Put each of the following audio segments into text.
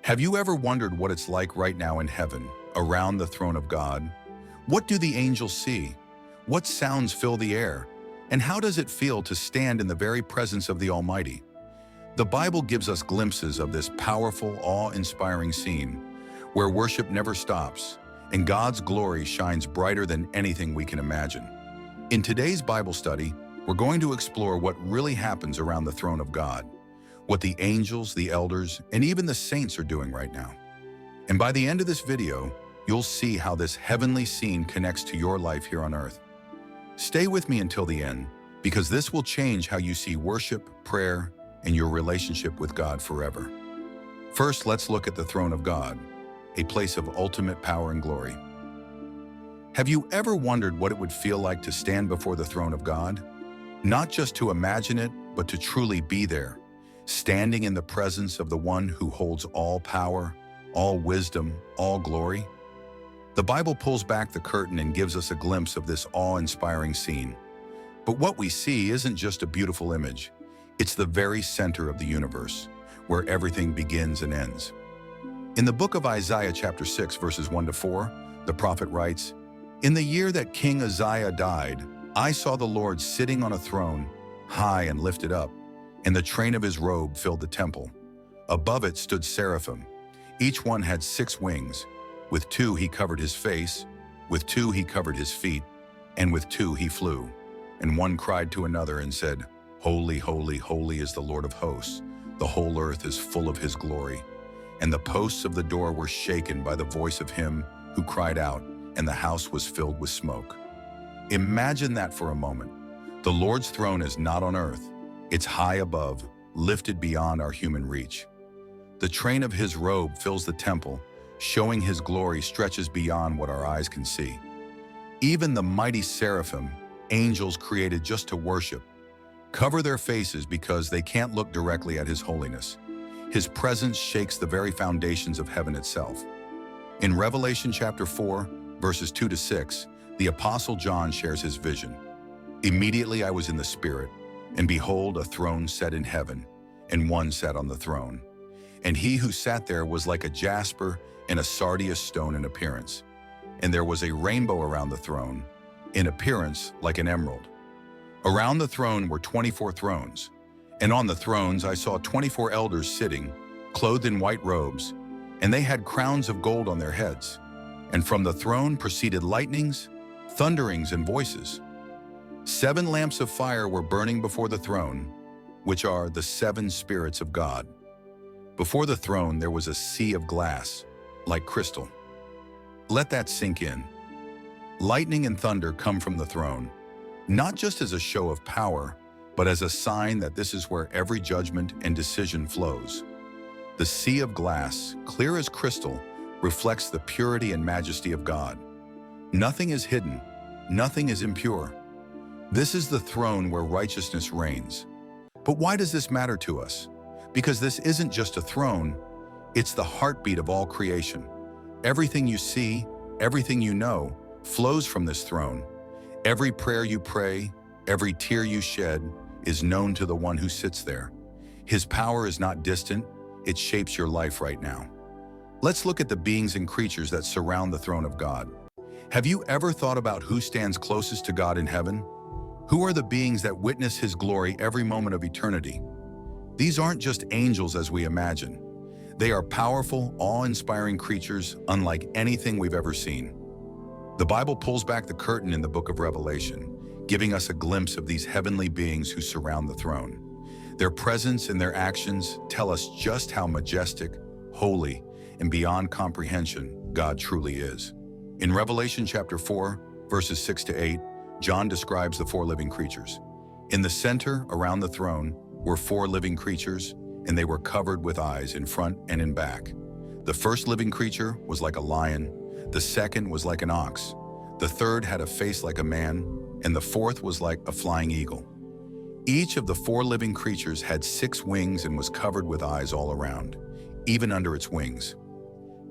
Have you ever wondered what it's like right now in heaven, around the throne of God? What do the angels see? What sounds fill the air? And how does it feel to stand in the very presence of the Almighty? The Bible gives us glimpses of this powerful, awe-inspiring scene, where worship never stops, and God's glory shines brighter than anything we can imagine. In today's Bible study, we're going to explore what really happens around the throne of God, what the angels, the elders, and even the saints are doing right now. And by the end of this video, you'll see how this heavenly scene connects to your life here on earth. Stay with me until the end, because this will change how you see worship, prayer, and your relationship with God forever. First, let's look at the throne of God, a place of ultimate power and glory. Have you ever wondered what it would feel like to stand before the throne of God? Not just to imagine it, but to truly be there, standing in the presence of the one who holds all power, all wisdom, all glory? The Bible pulls back the curtain and gives us a glimpse of this awe-inspiring scene. But what we see isn't just a beautiful image. It's the very center of the universe, where everything begins and ends. In the book of Isaiah chapter 6, verses 1-4, the prophet writes, "In the year that King Uzziah died, I saw the Lord sitting on a throne, high and lifted up, and the train of his robe filled the temple. Above it stood seraphim. Each one had 6 wings. With 2 he covered his face, with 2 he covered his feet, and with 2 he flew. And one cried to another and said, 'Holy, holy, holy is the Lord of hosts. The whole earth is full of his glory.' And the posts of the door were shaken by the voice of him who cried out, and the house was filled with smoke." Imagine that for a moment. The Lord's throne is not on earth. It's high above, lifted beyond our human reach. The train of his robe fills the temple, showing his glory stretches beyond what our eyes can see. Even the mighty seraphim, angels created just to worship, cover their faces because they can't look directly at his holiness. His presence shakes the very foundations of heaven itself. In Revelation chapter 4, verses 2-6, the Apostle John shares his vision. "Immediately I was in the Spirit, and behold, a throne set in heaven, and one sat on the throne. And he who sat there was like a jasper and a sardius stone in appearance. And there was a rainbow around the throne, in appearance like an emerald. Around the throne were 24 thrones, and on the thrones I saw 24 elders sitting, clothed in white robes, and they had crowns of gold on their heads. And from the throne proceeded lightnings, thunderings, and voices. 7 lamps of fire were burning before the throne, which are the 7 spirits of God. Before the throne there was a sea of glass, like crystal." Let that sink in. Lightning and thunder come from the throne, not just as a show of power, but as a sign that this is where every judgment and decision flows. The sea of glass, clear as crystal, reflects the purity and majesty of God. Nothing is hidden, nothing is impure. This is the throne where righteousness reigns. But why does this matter to us? Because this isn't just a throne, it's the heartbeat of all creation. Everything you see, everything you know, flows from this throne. Every prayer you pray, every tear you shed, is known to the one who sits there. His power is not distant, it shapes your life right now. Let's look at the beings and creatures that surround the throne of God. Have you ever thought about who stands closest to God in heaven? Who are the beings that witness his glory every moment of eternity? These aren't just angels as we imagine. They are powerful, awe-inspiring creatures unlike anything we've ever seen. The Bible pulls back the curtain in the book of Revelation, giving us a glimpse of these heavenly beings who surround the throne. Their presence and their actions tell us just how majestic, holy, and beyond comprehension God truly is. In Revelation chapter 4, verses 6-8, John describes the 4 living creatures. In the center, around the throne, were 4 living creatures, and they were covered with eyes in front and in back. The first living creature was like a lion, the second was like an ox, the third had a face like a man, and the fourth was like a flying eagle. Each of the 4 living creatures had 6 wings and was covered with eyes all around, even under its wings.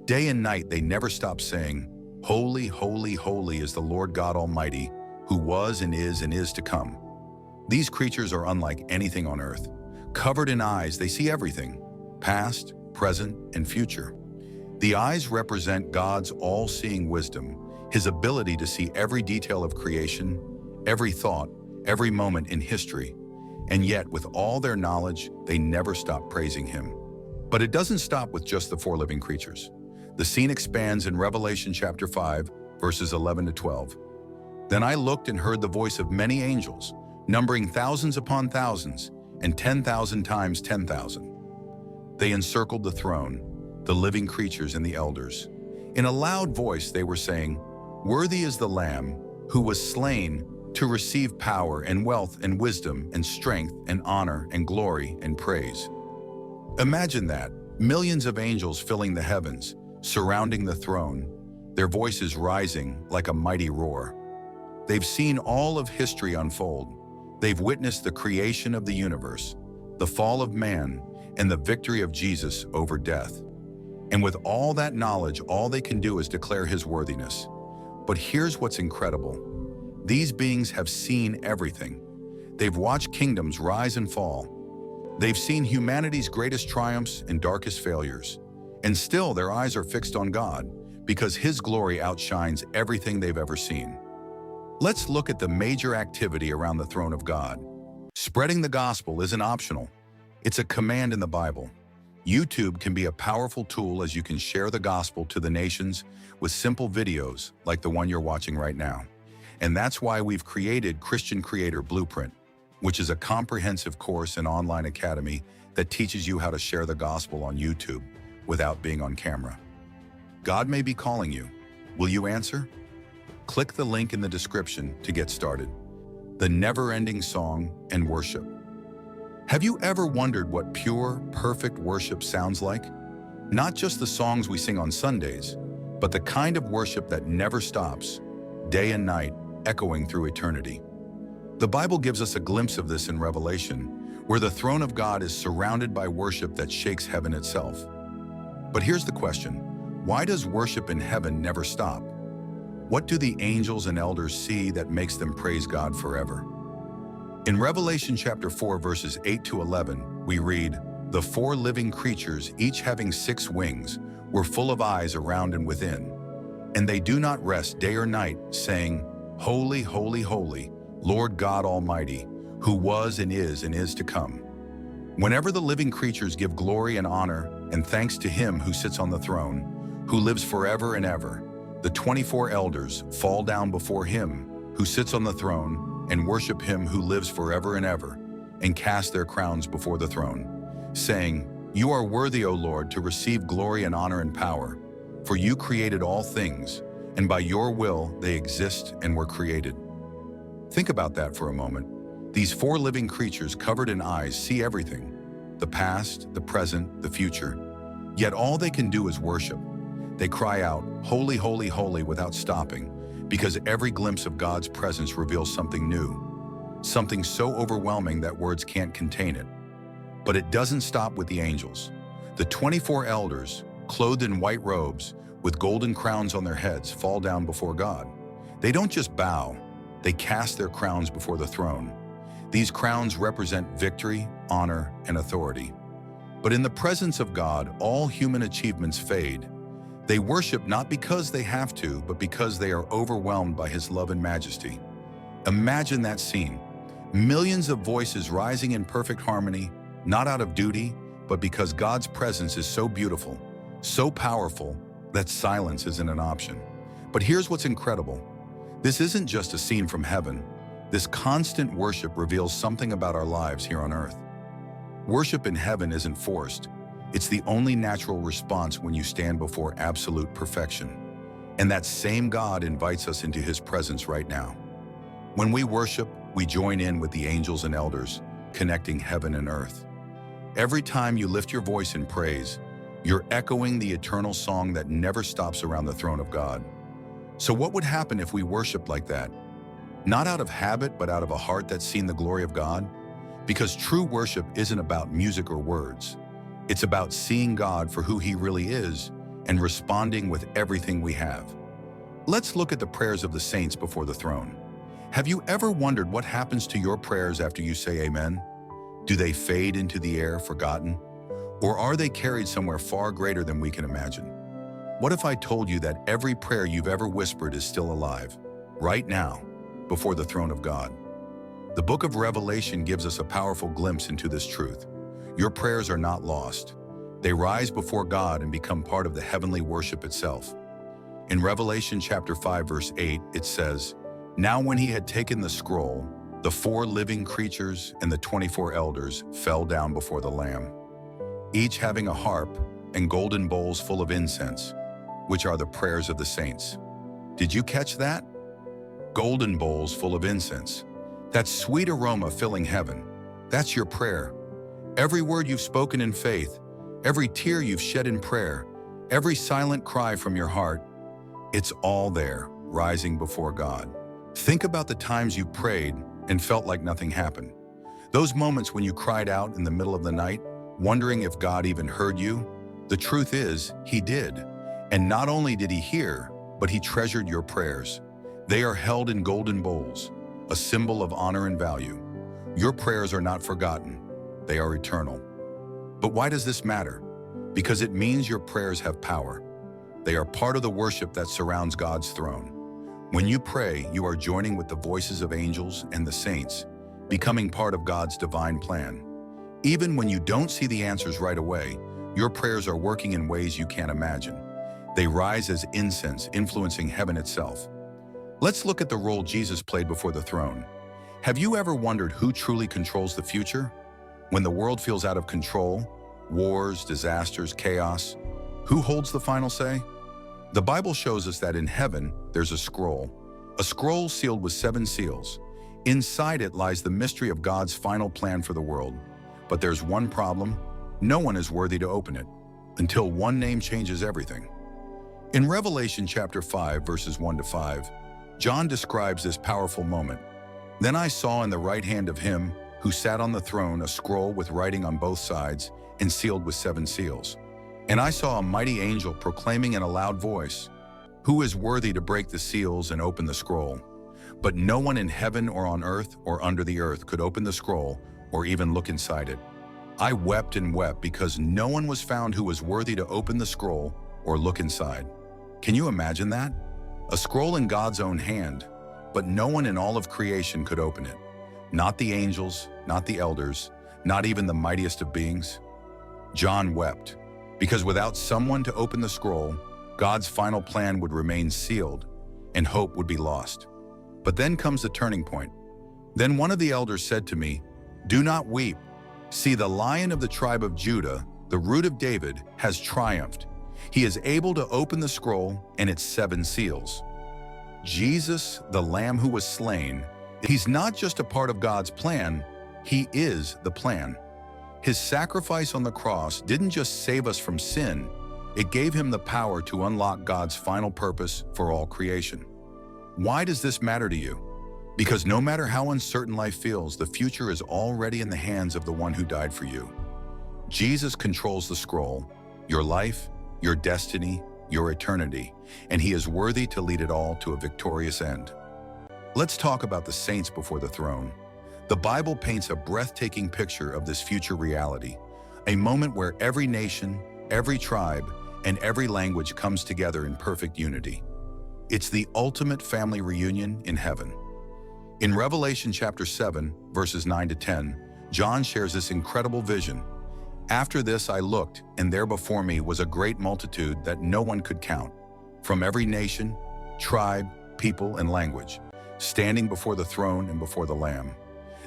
Day and night they never stopped saying, "Holy, holy, holy is the Lord God Almighty, who was and is to come." These creatures are unlike anything on earth. Covered in eyes, they see everything, past, present, and future. The eyes represent God's all-seeing wisdom, his ability to see every detail of creation, every thought, every moment in history. And yet, with all their knowledge, they never stop praising him. But it doesn't stop with just the four living creatures. The scene expands in Revelation chapter 5, verses 11 to 12. Then I looked and heard the voice of many angels, numbering thousands upon thousands, and 10,000 times 10,000. They encircled the throne, the living creatures and the elders. In a loud voice they were saying, "Worthy is the Lamb who was slain to receive power and wealth and wisdom and strength and honor and glory and praise." Imagine that, millions of angels filling the heavens, surrounding the throne, their voices rising like a mighty roar. They've seen all of history unfold. They've witnessed the creation of the universe, the fall of man, and the victory of Jesus over death. And with all that knowledge, all they can do is declare his worthiness. But here's what's incredible. These beings have seen everything. They've watched kingdoms rise and fall. They've seen humanity's greatest triumphs and darkest failures. And still their eyes are fixed on God because his glory outshines everything they've ever seen. Let's look at the major activity around the throne of God. Spreading the gospel isn't optional. It's a command in the Bible. YouTube can be a powerful tool as you can share the gospel to the nations with simple videos like the one you're watching right now. And that's why we've created Christian Creator Blueprint, which is a comprehensive course and online academy that teaches you how to share the gospel on YouTube without being on camera. God may be calling you. Will you answer? Click the link in the description to get started. The never-ending song and worship. Have you ever wondered what pure, perfect worship sounds like? Not just the songs we sing on Sundays, but the kind of worship that never stops, day and night, echoing through eternity. The Bible gives us a glimpse of this in Revelation, where the throne of God is surrounded by worship that shakes heaven itself. But here's the question: why does worship in heaven never stop? What do the angels and elders see that makes them praise God forever? In Revelation chapter 4, verses 8 to 11, we read, "The four living creatures, each having 6 wings, were full of eyes around and within. And they do not rest day or night, saying, Holy, holy, holy, Lord God Almighty, who was and is to come." Whenever the living creatures give glory and honor and thanks to him who sits on the throne, who lives forever and ever, the 24 elders fall down before him who sits on the throne and worship him who lives forever and ever, and cast their crowns before the throne, saying, "You are worthy, O Lord, to receive glory and honor and power, for you created all things, and by your will they exist and were created." Think about that for a moment. These 4 living creatures covered in eyes see everything, the past, the present, the future. Yet all they can do is worship. They cry out, "Holy, holy, holy," without stopping, because every glimpse of God's presence reveals something new, something so overwhelming that words can't contain it. But it doesn't stop with the angels. The 24 elders, clothed in white robes, with golden crowns on their heads, fall down before God. They don't just bow, they cast their crowns before the throne. These crowns represent victory, honor, and authority. But in the presence of God, all human achievements fade. They worship not because they have to, but because they are overwhelmed by his love and majesty. Imagine that scene. Millions of voices rising in perfect harmony, not out of duty, but because God's presence is so beautiful, so powerful, that silence isn't an option. But here's what's incredible. This isn't just a scene from heaven. This constant worship reveals something about our lives here on earth. Worship in heaven isn't forced. It's the only natural response when you stand before absolute perfection. And that same God invites us into his presence right now. When we worship, we join in with the angels and elders, connecting heaven and earth. Every time you lift your voice in praise, you're echoing the eternal song that never stops around the throne of God. So what would happen if we worshiped like that? Not out of habit, but out of a heart that's seen the glory of God? Because true worship isn't about music or words. It's about seeing God for who he really is and responding with everything we have. Let's look at the prayers of the saints before the throne. Have you ever wondered what happens to your prayers after you say amen? Do they fade into the air, forgotten? Or are they carried somewhere far greater than we can imagine? What if I told you that every prayer you've ever whispered is still alive, right now, before the throne of God? The book of Revelation gives us a powerful glimpse into this truth. Your prayers are not lost. They rise before God and become part of the heavenly worship itself. In Revelation chapter 5, verse 8, it says, "Now when he had taken the scroll, the 4 living creatures and the 24 elders fell down before the Lamb, each having a harp and golden bowls full of incense, which are the prayers of the saints." Did you catch that? Golden bowls full of incense. That sweet aroma filling heaven. That's your prayer. Every word you've spoken in faith, every tear you've shed in prayer, every silent cry from your heart, it's all there, rising before God. Think about the times you prayed and felt like nothing happened. Those moments when you cried out in the middle of the night, wondering if God even heard you. The truth is, He did. And not only did He hear, but He treasured your prayers. They are held in golden bowls, a symbol of honor and value. Your prayers are not forgotten. They are eternal. But why does this matter? Because it means your prayers have power. They are part of the worship that surrounds God's throne. When you pray, you are joining with the voices of angels and the saints, becoming part of God's divine plan. Even when you don't see the answers right away, your prayers are working in ways you can't imagine. They rise as incense, influencing heaven itself. Let's look at the role Jesus played before the throne. Have you ever wondered who truly controls the future? When the world feels out of control, wars, disasters, chaos, who holds the final say? The Bible shows us that in heaven, there's a scroll sealed with 7 seals. Inside it lies the mystery of God's final plan for the world. But there's one problem: no one is worthy to open it, until one name changes everything. In Revelation chapter 5, verses 1 to 5, John describes this powerful moment. "Then I saw in the right hand of him who sat on the throne a scroll with writing on both sides and sealed with 7 seals. And I saw a mighty angel proclaiming in a loud voice, 'Who is worthy to break the seals and open the scroll?' But no one in heaven or on earth or under the earth could open the scroll or even look inside it. I wept and wept because no one was found who was worthy to open the scroll or look inside." Can you imagine that? A scroll in God's own hand, but no one in all of creation could open it. Not the angels, not the elders, not even the mightiest of beings. John wept, because without someone to open the scroll, God's final plan would remain sealed, and hope would be lost. But then comes the turning point. Then one of the elders said to me, "Do not weep. See, the Lion of the tribe of Judah, the Root of David, has triumphed. He is able to open the scroll and its 7 seals." Jesus, the Lamb who was slain, He's not just a part of God's plan, He is the plan. His sacrifice on the cross didn't just save us from sin, it gave Him the power to unlock God's final purpose for all creation. Why does this matter to you? Because no matter how uncertain life feels, the future is already in the hands of the one who died for you. Jesus controls the scroll, your life, your destiny, your eternity, and He is worthy to lead it all to a victorious end. Let's talk about the saints before the throne. The Bible paints a breathtaking picture of this future reality, a moment where every nation, every tribe, and every language comes together in perfect unity. It's the ultimate family reunion in heaven. In Revelation chapter 7, verses 9 to 10, John shares this incredible vision. "After this I looked, and there before me was a great multitude that no one could count, from every nation, tribe, people, and language, standing before the throne and before the Lamb.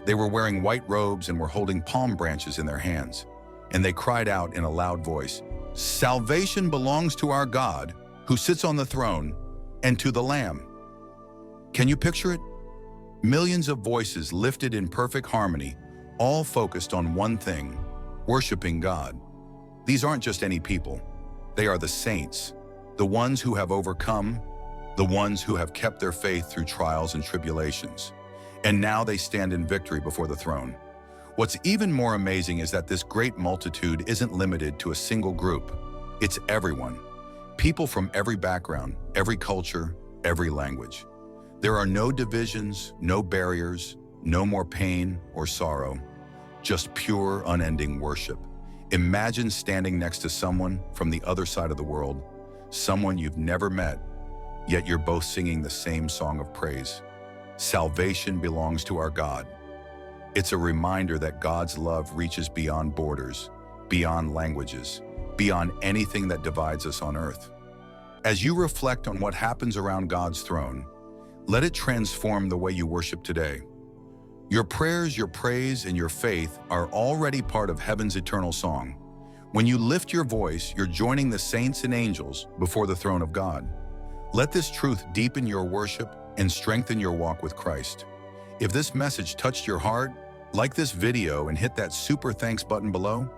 They were wearing white robes and were holding palm branches in their hands. And they cried out in a loud voice, 'Salvation belongs to our God, who sits on the throne, and to the Lamb.'" Can you picture it? Millions of voices lifted in perfect harmony, all focused on one thing: worshiping God. These aren't just any people. They are the saints, the ones who have overcome, the ones who have kept their faith through trials and tribulations. And now they stand in victory before the throne. What's even more amazing is that this great multitude isn't limited to a single group. It's everyone. People from every background, every culture, every language. There are no divisions, no barriers, no more pain or sorrow, just pure, unending worship. Imagine standing next to someone from the other side of the world, someone you've never met, yet you're both singing the same song of praise. Salvation belongs to our God. It's a reminder that God's love reaches beyond borders, beyond languages, beyond anything that divides us on earth. As you reflect on what happens around God's throne, let it transform the way you worship today. Your prayers, your praise, and your faith are already part of heaven's eternal song. When you lift your voice, you're joining the saints and angels before the throne of God. Let this truth deepen your worship and strengthen your walk with Christ. If this message touched your heart, like this video and hit that super thanks button below.